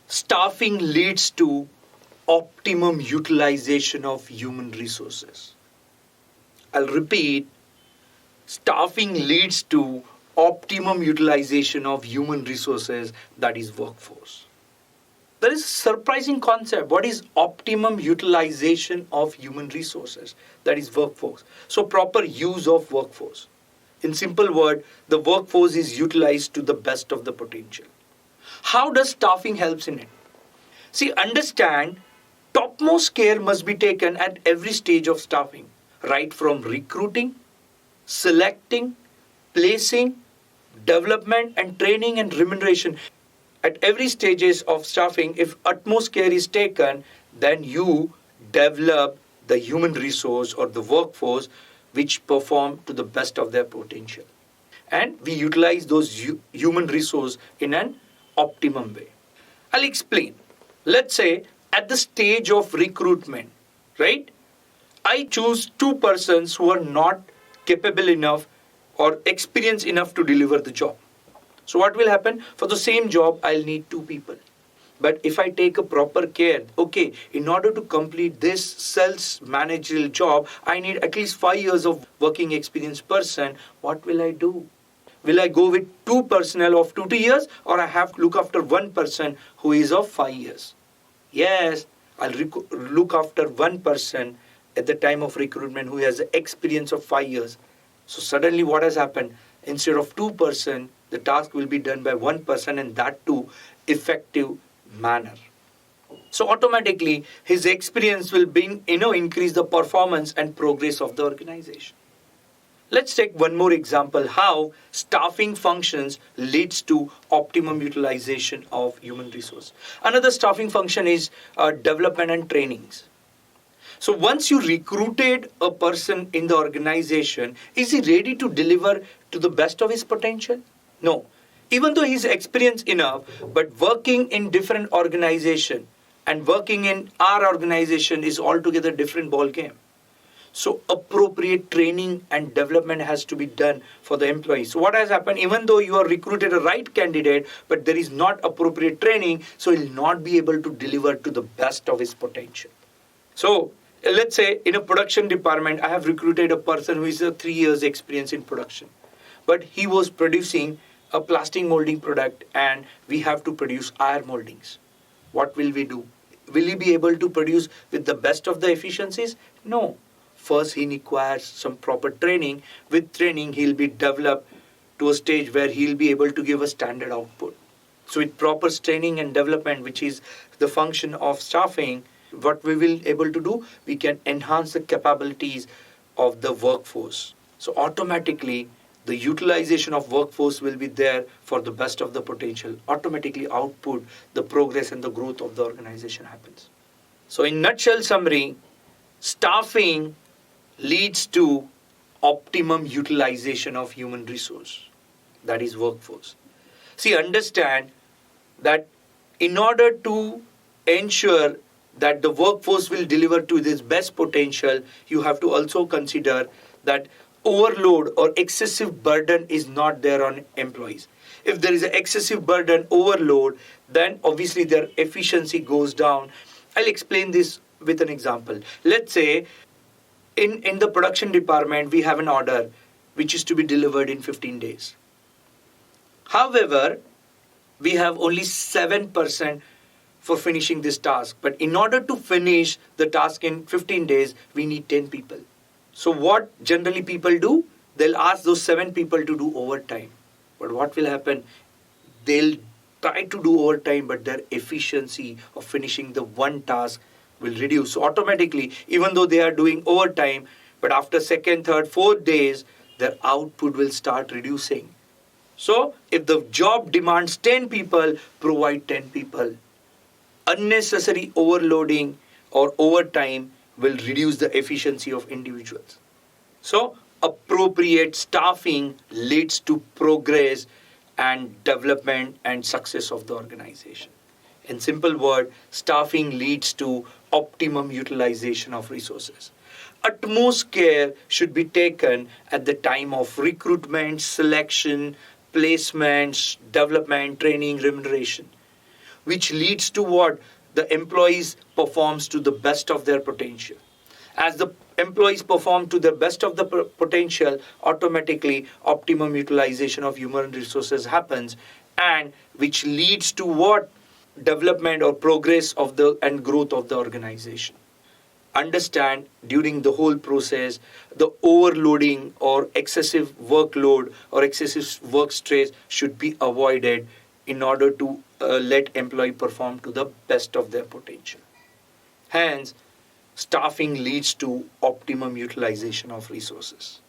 Staffing leads to optimum utilization of human resources. I'll repeat, staffing leads to optimum utilization of human resources, that is workforce. There is a surprising concept. What is optimum utilization of human resources? That is workforce. So proper use of workforce. In simple word, the workforce is utilized to the best of the potential. How does staffing helps in it? See, understand, topmost care must be taken at every stage of staffing, right from recruiting, selecting, placing, development and training and remuneration. At every stages of staffing, if utmost care is taken, then you develop the human resource or the workforce which perform to the best of their potential. And we utilize those human resource in an optimum way. I'll explain. Let's say at the stage of recruitment, right? I choose two persons who are not capable enough or experienced enough to deliver the job. So what will happen? For the same job, I'll need two people. But if I take a proper care, okay, in order to complete this sales managerial job, I need at least 5 years of working experience person. What will I do? Will I go with two personnel of 2 years, or I have to look after one person who is of 5 years? Yes, I'll look after one person at the time of recruitment who has the experience of 5 years. So suddenly what has happened? Instead of two person, the task will be done by one person, and that too effective manner. So automatically his experience will increase the performance and progress of the organization. Let's take one more example how staffing functions leads to optimum utilization of human resource. Another staffing function is development and trainings. So once you recruited a person in the organization, is he ready to deliver to the best of his potential? No. Even though he's experienced enough, but working in different organization and working in our organization is altogether different ball game. So appropriate training and development has to be done for the employees. So what has happened, even though you are recruited a right candidate, but there is not appropriate training, so he will not be able to deliver to the best of his potential. So let's say in a production department, I have recruited a person who is a 3 years experience in production, but he was producing a plastic molding product and we have to produce iron moldings. What will we do? Will he be able to produce with the best of the efficiencies? No. First, he requires some proper training. With training, he'll be developed to a stage where he'll be able to give a standard output. So with proper training and development, which is the function of staffing, what we will able to do, we can enhance the capabilities of the workforce. So automatically, the utilization of workforce will be there for the best of the potential. Automatically output, the progress and the growth of the organization happens. So in nutshell summary, staffing leads to optimum utilization of human resource, that is workforce. See, understand that in order to ensure that the workforce will deliver to this best potential, you have to also consider that overload or excessive burden is not there on employees. If there is an excessive burden, overload, then obviously their efficiency goes down. I'll explain this with an example. Let's say in the production department, we have an order which is to be delivered in 15 days. However, we have only 7% for finishing this task. But in order to finish the task in 15 days, we need 10 people. So what generally people do? They'll ask those 7 people to do overtime. But what will happen? They'll try to do overtime, but their efficiency of finishing the one task will reduce. So automatically, even though they are doing overtime, but after 2nd, 3rd, 4th days, their output will start reducing. So if the job demands 10 people, provide 10 people. Unnecessary overloading or overtime will reduce the efficiency of individuals. So appropriate staffing leads to progress and development and success of the organization. In simple word, staffing leads to optimum utilization of resources. Utmost care should be taken at the time of recruitment, selection, placements, development, training, remuneration. which leads to what? The employees performs to the best of their potential. As the employees perform to the best of the potential, automatically optimum utilization of human resources happens, and which leads to what? Development or progress of the and growth of the organization. Understand during the whole process the overloading or excessive workload or excessive work stress should be avoided in order to let employee perform to the best of their potential. Hence, staffing leads to optimum utilization of resources.